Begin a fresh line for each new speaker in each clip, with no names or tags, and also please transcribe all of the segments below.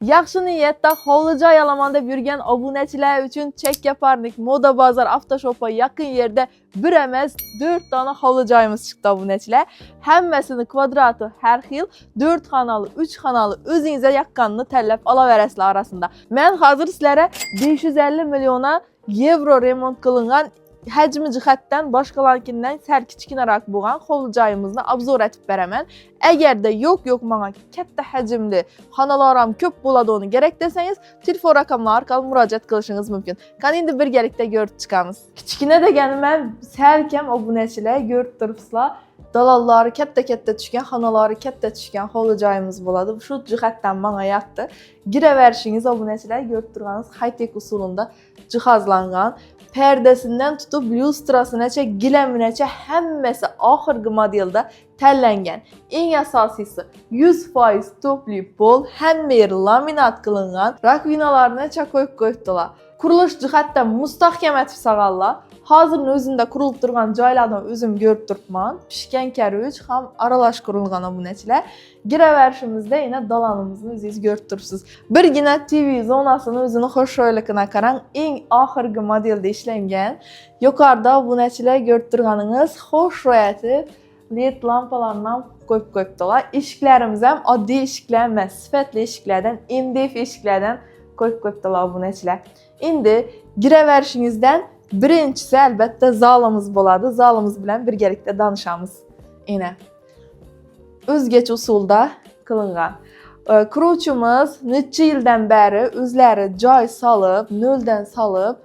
Yaxshi niyatda hovli-joy alamanda yurgan obunachilar uchun chek yapardik. Moda bozor avtoshopga yaqin yerda bir emas 4 dona hovli-joyimiz chiqdi obunachilar. Hammasini kvadrati har xil, 4 xonali, 3 xonali o'zingizga yoqqanini tanlab olaverasizlar orasida. Men hozir sizlarga 550 milliona yevro remont qilingan hajmi jihatdan boshqalarnikidan sal kichkinaroq bo'lgan hovli-joyimizni obzor etib beraman. Agarda yo'q menga katta hajmli xonalarim ko'p bo'ladi kerak desangiz, telefon raqamlari orqali murojaat qilishingiz mumkin. Qani endi birgalikda ko'rib chiqamiz. Kichkina deganim men sal kam obunachilar ko'rib turibsizlar. Dalollari katta tushgan, xonalari katta tushgan hovli-joyimiz bo'ladi. Shu jihatdan menga yoqdi. Giraverishingiz obunachilar ko'rib turganingiz high-tech usulida jihozlangan. Perdesinden tutup lustrasınacha, gilaminacha hammasi oxirgi modelda tanlangan. Eng asosiysi 100% topli pol, hamma yer laminat qilingan, rakvinalarni qo'yibdilar. Qurilish jihatdan mustahkam etib solganlar. Hozirning o'zida qurilib turgan joylardan o'zim ko'rib turibman. Pishgan karuj ham aralash qurilgan obunachilar. Giraverishimizda yana dalanimizni o'zingiz ko'rib turibsiz. Birgina TV zonasini o'zini xo'sh-sho'yligini qarang, eng oxirgi modelda ishlangan. Yuqorida obunachilar ko'rib turganingiz xo'sh-sho'yati LED lampalardan qo'yibdilar. Eshiklarimiz ham oddiy eshiklar emas, sifatli eshiklardan, MDF eshiklardan qo'yibdilar obunachilar. Endi giraverishingizdan birinchisi albatta zalimiz bo'ladi. Zalimiz bilan birgalikda danışamiz. Ena o'zgacha usulda qilingan. Quruvchimiz necha yildan beri o'zlari joy solib, noldan solib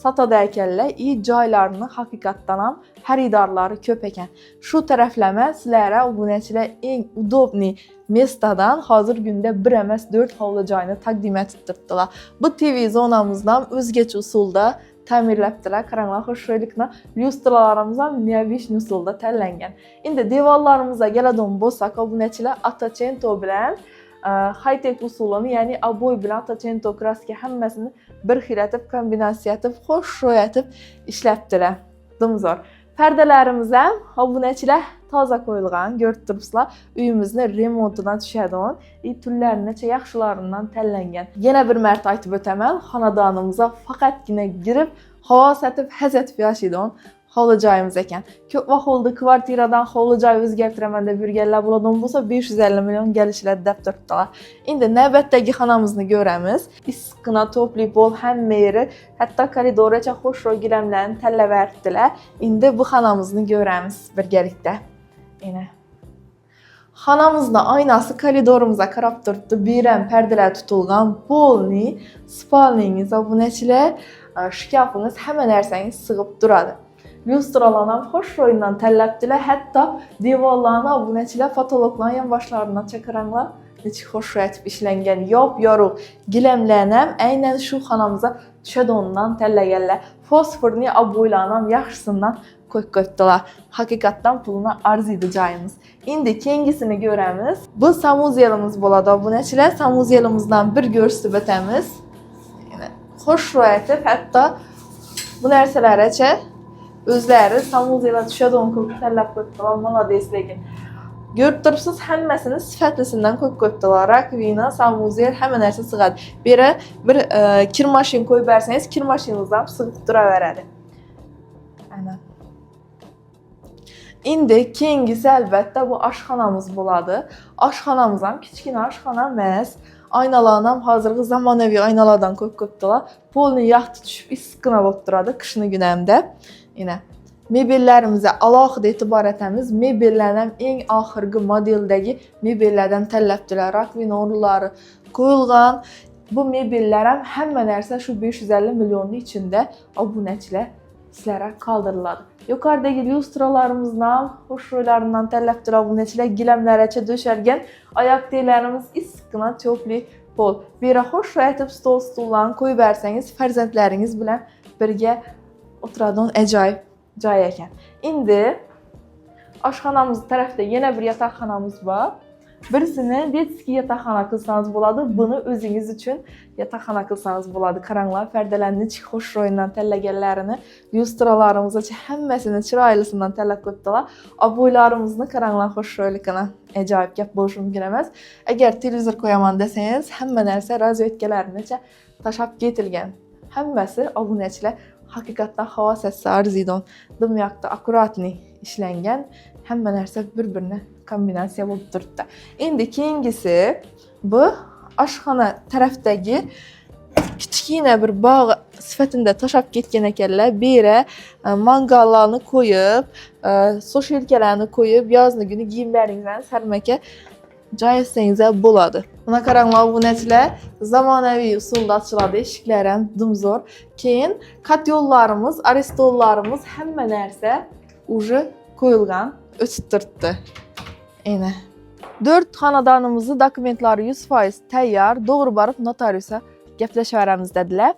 sotadi ekanlar. Joylarini haqiqatdan ham xaridorlari ko'p ekan. Shu taraflama sizlarga obunachilar eng udobniy mesdadan hozir kunda bir emas 4 hovli joyini taqdim etib turibdilar. Bu TV zonamizdan o'zgacha usulda ta'mirlabdilar. Qaranglar, xo'sh-sho'ylikni lyustralarimiz ham neovish usulda tanlangan. Endi devorlarimizga keladigan bo'lsak, obunachilar Atacento bilan high-tech usulini, ya'ni oboy bilan Atacento kraska hammasini bir xil etib, kombinatsiya etib, xo'sh-sho'yatib ishlabdilar. Dimzor. Pardalarimiz ham obunachilar toza qo'yilgan, ko'rib turibsizlar. Uyimizni remontidan tushadigan, tunlargacha yaxshilaridan tanlangan. Yana bir marta aytib o'taman, xonadonimizga faqatgina girib, havo satib, haz etib yashaydigan hovli joyimiz ekan. Ko'p vaqtda kvartiradan hovli joy o'zgartiraman deb yurganlar bo'ladigan bo'lsa, 550 million kelishiladi deb turibdilar. Endi navbatdagi xonamizni ko'ramiz. Issiqqina topli pol, hamma yeri, hatto koridorgacha xo'sh gilamlarni tanlab beribdilar. Endi bu xonamizni ko'ramiz birgalikda. Ena xonamizning oynasi koridorimizga qarab turibdi. Bu ham pardalar tutilgan, polni, spalningiz, obunachilar, shkafingiz, hamma narsangiz sig'ib turadi. Lyustralarni ham xo'sh-sho'yindan tanlabdilar. Hatto devorlarni obunachilar fotologlarni ham boshlaridan chaqiranglar. Necha xo'sh-sho'yatib ishlangan, yorug' gilamlarni ham aynan shu xonamizga tushadigandan tanlaganlar. Fosforli oboylarni ham yaxshisidan qo'yibdilar. Haqiqatdan pulni arziydi joyimiz. Endi keyingisini ko'ramiz. Bu samuzelimiz bo'ladi obunachilar. Samuzelimizdan bir ko'rsatib o'tamiz. Xo'sh-sho'yatib, hatto bu narsalargacha o'zlari samuzelga tushadigan qilib tanlab qo'yibdilar. Молодец lekin. Ko'rib turibsiz, hammasini sifatlisidan qo'yibdilar. Rakvina, samuzel, hamma narsa sig'adi. Beri bir kir mashin qo'yib bersangiz, kir mashinangiz ham sig'ib turaveradi. Ana. Endi keyingisi albatta bu oshxonamiz bo'ladi. Oshxonamiz ham kichkina oshxona emas. Oynalarni ham hozirgi zamonaviy oynalardan qo'yibdilar. Polni yaxti tushib issiqqina bo'lib turadi qishni kunamda. Ena mebellarimizni alohida e'tibor etamiz. Mebellarni ham eng oxirgi modeldagi mebellardan tanlabdilar. Rakvina o'rinlari qo'yilgan. Bu mebellar ham hamma narsa shu 550 millionning ichida obunachilar sizlarga qoldiriladi. Yuqoridagi lyustralarimizni ham xo'sh-sho'ylaridan tanlabdilar obunachilar. Gilamlargacha do'shalgan, oyoq teklarimiz issiqqina topli pol. Bera xo'sh-sho'yatib stollarni qo'yib bersangiz, farzandlaringiz bilan birga o'tiradigan ajoyib joy ekan. Endi oshxonamiz tarafda yana bir yotoqxonamiz bor. Birisini detskiy yataqxona qilsangiz bo'ladi, buni o'zingiz uchun yataqxona qilsangiz bo'ladi. Qaranglar, pardalarni nechik xushro'yindan tanlaganlarini, lyustralarimizgacha hammasini chiroylisidan tanlab qo'yibdilar. Ob'oylarimizni qaranglar xushro'yligini. Ajoyib gap bo'lishi mumkin emas. Agar televizor qo'yaman desangiz, hamma narsa razvedkalargacha tashab ketilgan. Hammasi obunachilar haqiqatdan havosasi arziydi. Dumyoqda akkuratni ishlangan. Hamma narsa bir-birini kombinatsiya bo'lib turibdi. Endi keyingisi bu oshxona tarafdagi kichkina bir bog' sifatida tashab ketgan ekanlar. Bu yerga mangallarni qo'yib, so'shelkalarni qo'yib, yozning kuni kiyimlaringizni sarmaka joylasangiz ham bo'ladi. Mana qaranglar obunachilar, zamonaviy usulda ochiladi, eshiklar ham dumzo'r. Keyin katyollarimiz, arestollarimiz hamma narsa уже qo'yilgan, o'tib turibdi. Ana 4 xonadonimizni dokumentlari 100% tayyor, to'g'ri borib notariusga gaplashaveramiz dedilar.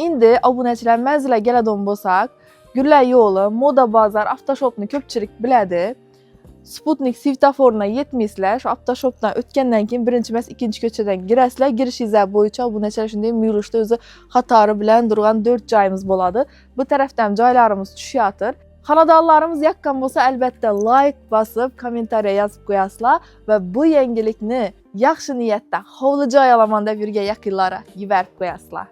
Endi obunachilar manzilga keladigan bo'lsak, Gullar yo'li, Moda bozor, avtoshopni ko'pchilik biladi. Sputnik svetoforuna yetmaysizlar, shu avtoshopdan o'tgandan keyin birinchi emas, ikkinchi ko'chadan kirasizlar. Girishingiz bo'yicha obunachilar shunday muyulishda o'zi qatori bilan turgan 4 joyimiz bo'ladi. Bu tarafdan joylarimiz tushayotir. Xonadonlarimiz yoqqan bo'lsa, albatta like bosib, kommentariya yozib qo'yasizlar va bu yangilikni yaxshi niyatda hovli joy olaman deb yurgan yaqinlarga yuborib qo'yasizlar.